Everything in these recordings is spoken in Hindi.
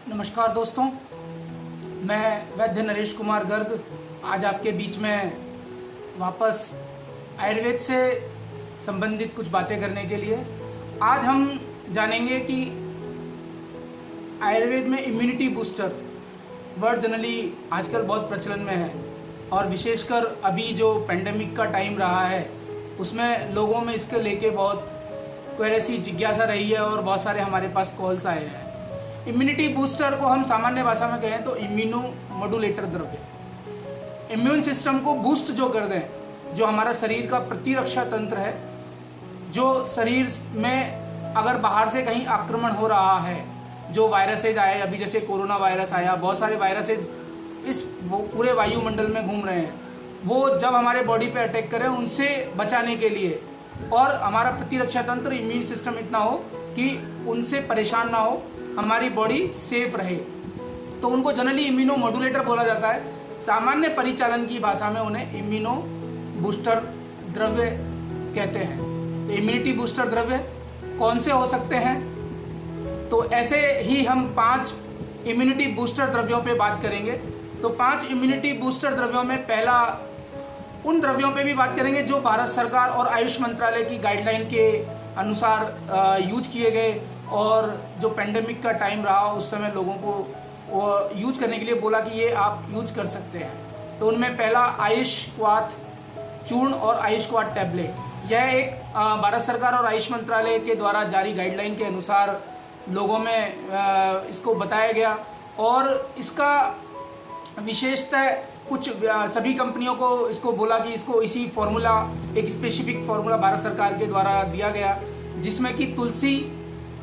नमस्कार दोस्तों, मैं वैद्य नरेश कुमार गर्ग आज आपके बीच में वापस आयुर्वेद से संबंधित कुछ बातें करने के लिए। आज हम जानेंगे कि आयुर्वेद में इम्यूनिटी बूस्टर वर्ड जनरली आजकल बहुत प्रचलन में है और विशेषकर अभी जो पेंडेमिक का टाइम रहा है उसमें लोगों में इसके लेके बहुत कोई ऐसी जिज्ञासा रही है और बहुत सारे हमारे पास कॉल्स आए हैं। इम्यूनिटी बूस्टर को हम सामान्य भाषा में कहें तो इम्यूनो मॉड्यूलेटर द्रव्य, इम्यून सिस्टम को बूस्ट जो कर दें, जो हमारा शरीर का प्रतिरक्षा तंत्र है, जो शरीर में अगर बाहर से कहीं आक्रमण हो रहा है, जो वायरसेज आए, अभी जैसे कोरोना वायरस आया, बहुत सारे वायरसेज इस वो पूरे वायुमंडल में घूम रहे हैं, वो जब हमारे बॉडी पे अटैक करें उनसे बचाने के लिए और हमारा प्रतिरक्षा तंत्र इम्यून सिस्टम इतना हो कि उनसे परेशान ना हो, हमारी बॉडी सेफ रहे, तो उनको जनरली इम्यूनो मॉड्यूलेटर बोला जाता है। सामान्य परिचालन की भाषा में उन्हें इम्यूनो बूस्टर द्रव्य कहते हैं। तो इम्यूनिटी बूस्टर द्रव्य कौन से हो सकते हैं? तो ऐसे ही हम 5 इम्यूनिटी बूस्टर द्रव्यों पे बात करेंगे। तो 5 इम्यूनिटी बूस्टर द्रव्यों में पहला उन द्रव्यों पे भी बात करेंगे जो भारत सरकार और आयुष मंत्रालय की गाइडलाइन के अनुसार यूज किए गए और जो पेंडेमिक का टाइम रहा उस समय लोगों को वो यूज करने के लिए बोला कि ये आप यूज कर सकते हैं। तो उनमें पहला आयुष क्वाथ चूर्ण और आयुष क्वाथ टैबलेट। यह एक भारत सरकार और आयुष मंत्रालय के द्वारा जारी गाइडलाइन के अनुसार लोगों में इसको बताया गया और इसका विशेषतः कुछ सभी कंपनियों को इसको बोला कि इसको इसी फार्मूला, एक स्पेसिफिक फार्मूला भारत सरकार के द्वारा दिया गया जिसमें कि तुलसी,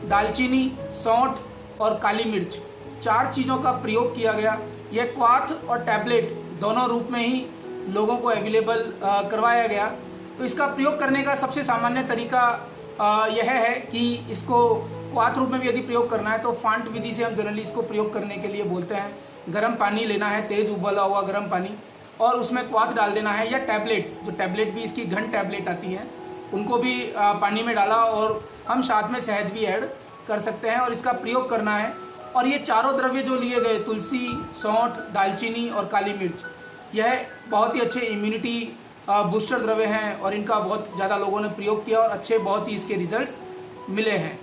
दालचीनी, सौंठ और काली मिर्च 4 चीज़ों का प्रयोग किया गया। यह क्वाथ और टैबलेट दोनों रूप में ही लोगों को अवेलेबल करवाया गया। तो इसका प्रयोग करने का सबसे सामान्य तरीका यह है कि इसको क्वाथ रूप में भी यदि प्रयोग करना है तो फांट विधि से हम जनरली इसको प्रयोग करने के लिए बोलते हैं। गर्म पानी लेना है, तेज़ उबला हुआ गर्म पानी, और उसमें क्वाथ डाल देना है, या टैबलेट, जो टैबलेट भी इसकी घन टैबलेट आती है उनको भी पानी में डाला और हम साथ में शहद भी ऐड कर सकते हैं और इसका प्रयोग करना है। और ये चारों द्रव्य जो लिए गए, तुलसी, सौंठ, दालचीनी और काली मिर्च, यह बहुत ही अच्छे इम्यूनिटी बूस्टर द्रव्य हैं और इनका बहुत ज़्यादा लोगों ने प्रयोग किया और अच्छे बहुत ही इसके रिजल्ट्स मिले हैं।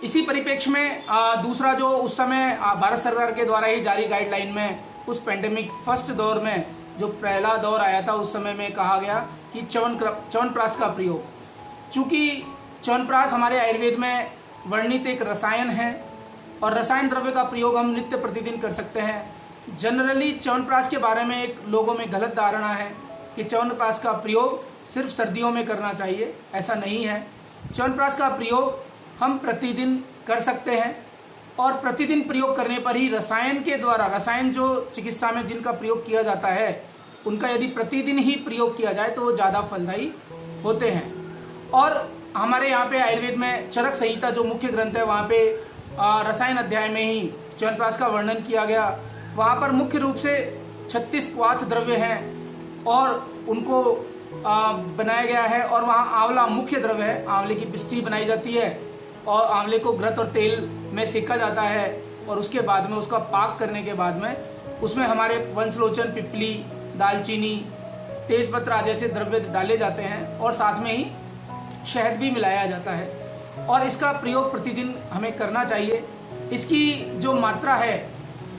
इसी परिप्रेक्ष्य में दूसरा जो उस समय भारत सरकार के द्वारा ही जारी गाइडलाइन में उस पेंडेमिक फर्स्ट दौर में जो पहला दौर आया था उस समय में कहा गया कि च्यवनप्राश का प्रयोग। चूँकि च्यवनप्राश हमारे आयुर्वेद में वर्णित एक रसायन है और रसायन द्रव्य का प्रयोग हम नित्य प्रतिदिन कर सकते हैं। जनरली च्यवनप्राश के बारे में एक लोगों में गलत धारणा है कि च्यवनप्राश का प्रयोग सिर्फ सर्दियों में करना चाहिए, ऐसा नहीं है। च्यवनप्राश का प्रयोग हम प्रतिदिन कर सकते हैं और प्रतिदिन प्रयोग करने पर ही रसायन के द्वारा, रसायन जो चिकित्सा में जिनका प्रयोग किया जाता है उनका यदि प्रतिदिन ही प्रयोग किया जाए तो वो ज़्यादा फलदायी होते हैं। और हमारे यहाँ पे आयुर्वेद में चरक संहिता जो मुख्य ग्रंथ है वहाँ पे रसायन अध्याय में ही च्यवनप्राश का वर्णन किया गया। वहाँ पर मुख्य रूप से 36 क्वाथ द्रव्य हैं और उनको बनाया गया है और वहाँ आंवला मुख्य द्रव्य है। आंवले की पिस्टी बनाई जाती है और आंवले को घृत और तेल में सेका जाता है और उसके बाद में उसका पाक करने के बाद में उसमें हमारे वंशलोचन, पिपली, दालचीनी, तेज़पत्ता आदि जैसे द्रव्य डाले जाते हैं और साथ में ही शहद भी मिलाया जाता है और इसका प्रयोग प्रतिदिन हमें करना चाहिए। इसकी जो मात्रा है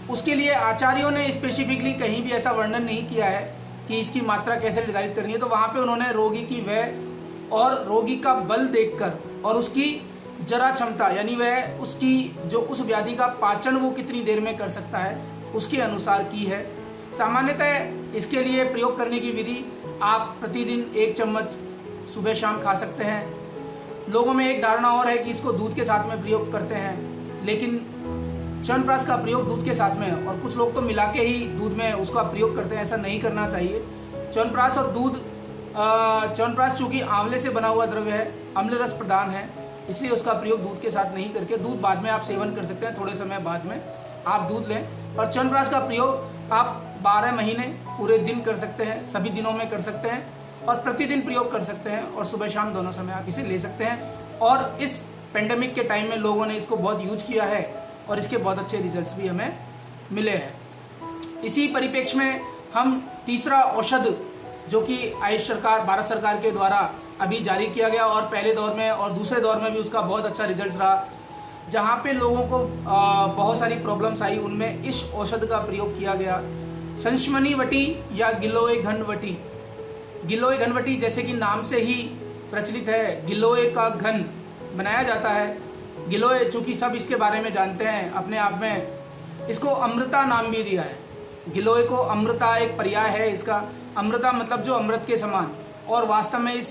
उसके लिए आचार्यों ने स्पेसिफिकली कहीं भी ऐसा वर्णन नहीं किया है कि इसकी मात्रा कैसे निर्धारित करनी है। तो वहाँ पे उन्होंने रोगी की वय और रोगी का बल देखकर और उसकी जरा क्षमता, यानी वह उसकी जो उस व्याधि का पाचन वो कितनी देर में कर सकता है, उसके अनुसार की है। सामान्यतः इसके लिए प्रयोग करने की विधि, आप प्रतिदिन 1 चम्मच सुबह शाम खा सकते हैं। लोगों में एक धारणा और है कि इसको दूध के साथ में प्रयोग करते हैं, लेकिन च्यवनप्राश का प्रयोग दूध के साथ में है और कुछ लोग तो मिला के ही दूध में उसका प्रयोग करते हैं, ऐसा नहीं करना चाहिए। च्यवनप्राश और दूध, च्यवनप्राश चूँकि आंवले से बना हुआ द्रव्य है, अम्ल रस प्रदान है, इसलिए उसका प्रयोग दूध के साथ नहीं करके दूध बाद में आप सेवन कर सकते हैं, थोड़े समय बाद में आप दूध लें। और च्यवनप्राश का प्रयोग आप 12 महीने पूरे दिन कर सकते हैं, सभी दिनों में कर सकते हैं और प्रतिदिन प्रयोग कर सकते हैं और सुबह शाम दोनों समय आप इसे ले सकते हैं। और इस पेंडेमिक के टाइम में लोगों ने इसको बहुत यूज किया है और इसके बहुत अच्छे रिजल्ट्स भी हमें मिले हैं। इसी परिप्रेक्ष्य में हम तीसरा औषध जो कि आयुष सरकार, भारत सरकार के द्वारा अभी जारी किया गया और पहले दौर में और दूसरे दौर में भी उसका बहुत अच्छा रिजल्ट रहा, जहाँ पे लोगों को बहुत सारी प्रॉब्लम्स आई, उनमें इस औषध का प्रयोग किया गया। संशमनी वटी या गिलोय घनवटी। गिलोय घनवटी जैसे कि नाम से ही प्रचलित है, गिलोय का घन बनाया जाता है। गिलोय, चूँकि सब इसके बारे में जानते हैं अपने आप में, इसको अमृता नाम भी दिया है। गिलोय को अमृता एक पर्याय है इसका। अमृता मतलब जो अमृत के समान, और वास्तव में इस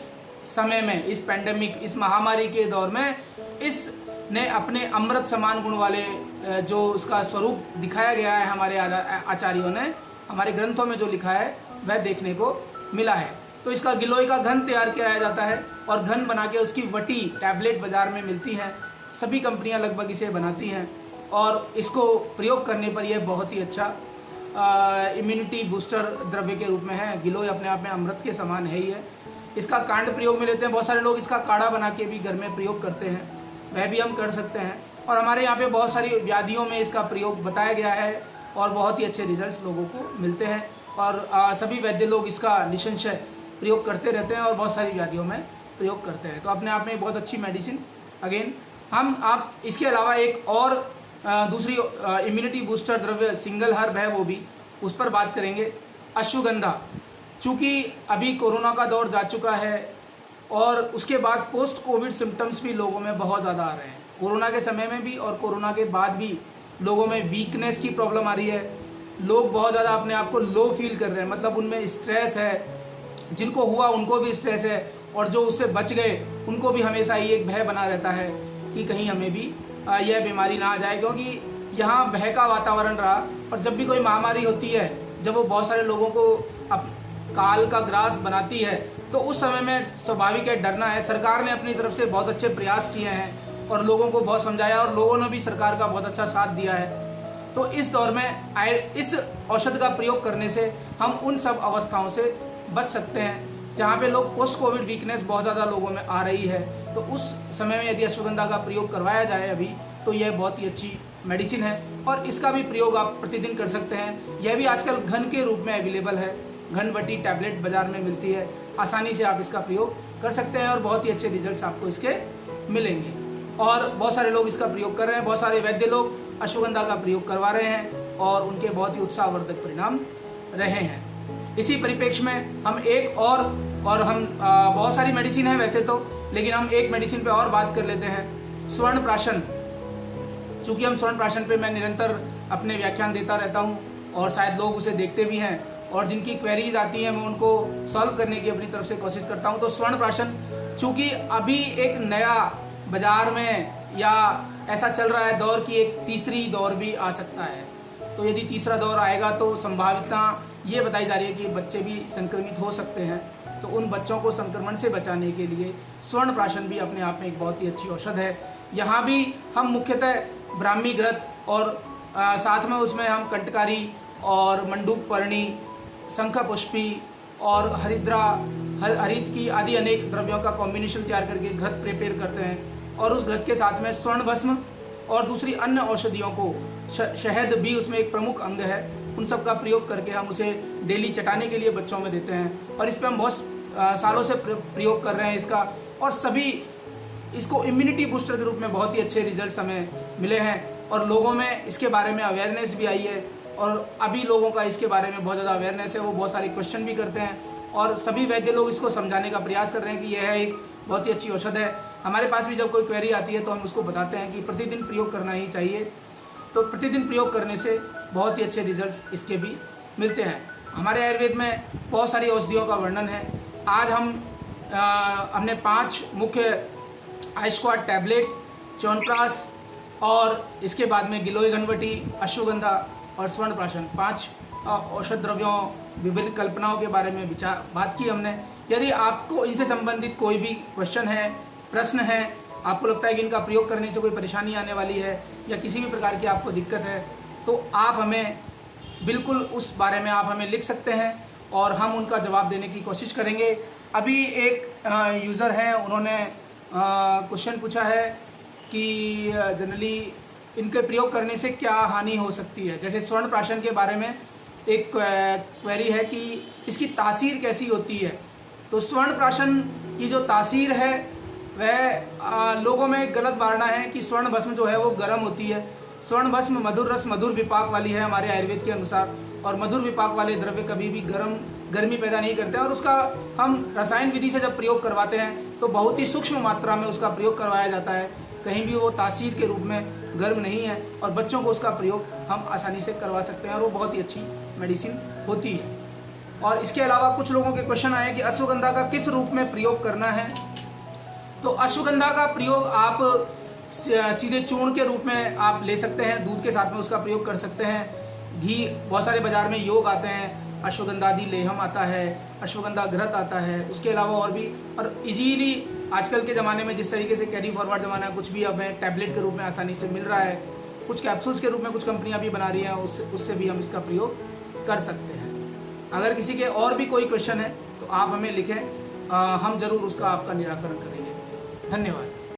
समय में, इस पैंडेमिक, इस महामारी के दौर में इसने अपने अमृत समान गुण वाले जो उसका स्वरूप दिखाया गया है हमारे आचार्यों ने, हमारे ग्रंथों में जो लिखा है वह देखने को मिला है। तो इसका गिलोय का घन तैयार किया जाता है और घन बना के उसकी वटी टैबलेट बाजार में मिलती हैं। सभी कंपनियां लगभग इसे बनाती हैं और इसको प्रयोग करने पर यह बहुत ही अच्छा इम्यूनिटी बूस्टर द्रव्य के रूप में है। गिलोय अपने आप में अमृत के समान है ही है। इसका कांड प्रयोग में लेते हैं। बहुत सारे लोग इसका काढ़ा बना के भी घर में प्रयोग करते हैं, वह भी हम कर सकते हैं। और हमारे यहाँ पे बहुत सारी व्याधियों में इसका प्रयोग बताया गया है और बहुत ही अच्छे रिजल्ट्स लोगों को मिलते हैं और सभी वैद्य लोग इसका निसंशय प्रयोग करते रहते हैं और बहुत सारी व्याधियों में प्रयोग करते हैं। तो अपने आप में बहुत अच्छी मेडिसिन। अगेन आप इसके अलावा एक और दूसरी इम्यूनिटी बूस्टर द्रव्य सिंगल हर्ब है, वो भी उस पर बात करेंगे। अश्वगंधा। चूँकि अभी कोरोना का दौर जा चुका है और उसके बाद पोस्ट कोविड सिम्टम्स भी लोगों में बहुत ज़्यादा आ रहे हैं। कोरोना के समय में भी और कोरोना के बाद भी लोगों में वीकनेस की प्रॉब्लम आ रही है। लोग बहुत ज़्यादा अपने आप को लो फील कर रहे हैं, मतलब उनमें स्ट्रेस है। जिनको हुआ उनको भी स्ट्रेस है और जो उससे बच गए उनको भी हमेशा ये एक भय बना रहता है कि कहीं हमें भी यह बीमारी ना आ जाए, क्योंकि यहाँ भय का वातावरण रहा। और जब भी कोई महामारी होती है, जब वो बहुत सारे लोगों को काल का ग्रास बनाती है, तो उस समय में स्वाभाविक है डरना है। सरकार ने अपनी तरफ से बहुत अच्छे प्रयास किए हैं और लोगों को बहुत समझाया और लोगों ने भी सरकार का बहुत अच्छा साथ दिया है। तो इस दौर में इस औषध का प्रयोग करने से हम उन सब अवस्थाओं से बच सकते हैं जहाँ पे लोग पोस्ट कोविड वीकनेस बहुत ज़्यादा लोगों में आ रही है। तो उस समय में यदि अश्वगंधा का प्रयोग करवाया जाए अभी, तो यह बहुत ही अच्छी मेडिसिन है और इसका भी प्रयोग आप प्रतिदिन कर सकते हैं। यह भी आजकल घन के रूप में अवेलेबल है। घनवटी टैबलेट बाजार में मिलती है, आसानी से आप इसका प्रयोग कर सकते हैं और बहुत ही अच्छे रिजल्ट्स आपको इसके मिलेंगे। और बहुत सारे लोग इसका प्रयोग कर रहे हैं, बहुत सारे वैद्य लोग अश्वगंधा का प्रयोग करवा रहे हैं और उनके बहुत ही उत्साहवर्धक परिणाम रहे हैं। इसी परिप्रेक्ष्य में हम एक और हम बहुत सारी मेडिसिन है वैसे तो, लेकिन हम एक मेडिसिन पे और बात कर लेते हैं, स्वर्ण प्राशन। चूँकि हम स्वर्ण प्राशन पे मैं निरंतर अपने व्याख्यान देता रहता हूँ और शायद लोग उसे देखते भी हैं और जिनकी क्वेरीज आती हैं मैं उनको सॉल्व करने की अपनी तरफ से कोशिश करता हूँ। तो स्वर्ण प्राशन चूँकि अभी एक नया बाजार में या ऐसा चल रहा है दौर की एक तीसरी दौर भी आ सकता है। तो यदि तीसरा दौर आएगा तो संभावितता ये बताई जा रही है कि बच्चे भी संक्रमित हो सकते हैं। तो उन बच्चों को संक्रमण से बचाने के लिए स्वर्ण प्राशन भी अपने आप में एक बहुत ही अच्छी औषध है। यहाँ भी हम मुख्यतः ब्राह्मी घृत और साथ में उसमें हम कंटकारी और मंडूक पर्णी, शंख पुष्पी और हरिद्रा, हरित की आदि अनेक द्रव्यों का कॉम्बिनेशन तैयार करके घृत प्रिपेयर करते हैं और उस घृत के साथ में स्वर्ण भस्म और दूसरी अन्य औषधियों को, शहद भी उसमें एक प्रमुख अंग है, उन सब का प्रयोग करके हम उसे डेली चटाने के लिए बच्चों में देते हैं। और इस पर हम बहुत सालों से प्रयोग कर रहे हैं इसका, और सभी इसको इम्यूनिटी बूस्टर के रूप में बहुत ही अच्छे रिजल्ट्स हमें मिले हैं और लोगों में इसके बारे में अवेयरनेस भी आई है। और अभी लोगों का इसके बारे में बहुत ज़्यादा अवेयरनेस है, वो बहुत सारे क्वेश्चन भी करते हैं और सभी वैद्य लोग इसको समझाने का प्रयास कर रहे हैं कि यह एक बहुत ही अच्छी औषध है। हमारे पास भी जब कोई क्वेरी आती है तो हम उसको बताते हैं कि प्रतिदिन प्रयोग करना ही चाहिए। तो प्रतिदिन प्रयोग करने से बहुत ही अच्छे रिजल्ट्स इसके भी मिलते हैं। हमारे आयुर्वेद में बहुत सारी औषधियों का वर्णन है। आज हमने 5 मुख्य आयुष्क्वाड टैबलेट, च्यवनप्राश और इसके बाद में गिलोय घनवटी, अश्वगंधा और स्वर्ण प्राशन, 5 औषध द्रव्यों, विभिन्न कल्पनाओं के बारे में बात की हमने। यदि आपको इनसे संबंधित कोई भी क्वेश्चन है, प्रश्न है, आपको लगता है कि इनका प्रयोग करने से कोई परेशानी आने वाली है या किसी भी प्रकार की आपको दिक्कत है, तो आप हमें बिल्कुल उस बारे में आप हमें लिख सकते हैं और हम उनका जवाब देने की कोशिश करेंगे। अभी एक यूज़र हैं, उन्होंने क्वेश्चन पूछा है कि जनरली इनके प्रयोग करने से क्या हानि हो सकती है। जैसे स्वर्ण प्राशन के बारे में एक क्वेरी है कि इसकी तासीर कैसी होती है। तो स्वर्ण प्राशन की जो तासीर है वह लोगों में गलत धारणा है कि स्वर्ण भस्म जो है वो गर्म होती है। स्वर्ण भस्म मधुर रस मधुर विपाक वाली है हमारे आयुर्वेद के अनुसार, और मधुर विपाक वाले द्रव्य कभी भी गर्मी पैदा नहीं करते हैं। और उसका हम रसायन विधि से जब प्रयोग करवाते हैं तो बहुत ही सूक्ष्म मात्रा में उसका प्रयोग करवाया जाता है, कहीं भी वो तासीर के रूप में गर्म नहीं है, और बच्चों को उसका प्रयोग हम आसानी से करवा सकते हैं और वो बहुत ही अच्छी मेडिसिन होती है। और इसके अलावा कुछ लोगों के क्वेश्चन आए कि अश्वगंधा का किस रूप में प्रयोग करना है। तो अश्वगंधा का प्रयोग आप सीधे चूर्ण के रूप में आप ले सकते हैं, दूध के साथ में उसका प्रयोग कर सकते हैं। घी, बहुत सारे बाजार में योग आते हैं, अश्वगंधादि लेहम आता है, अश्वगंधा घृत आता है, उसके अलावा और भी। और इजीली आजकल के ज़माने में जिस तरीके से कैरी फॉरवर्ड ज़माना है, कुछ भी हमें टैबलेट के रूप में आसानी से मिल रहा है, कुछ कैप्सूल्स के रूप में कुछ कंपनियां भी बना रही हैं, उससे भी हम इसका प्रयोग कर सकते हैं। अगर किसी के और भी कोई क्वेश्चन है तो आप हमें लिखें, हम ज़रूर उसका आपका निराकरण करेंगे। धन्यवाद।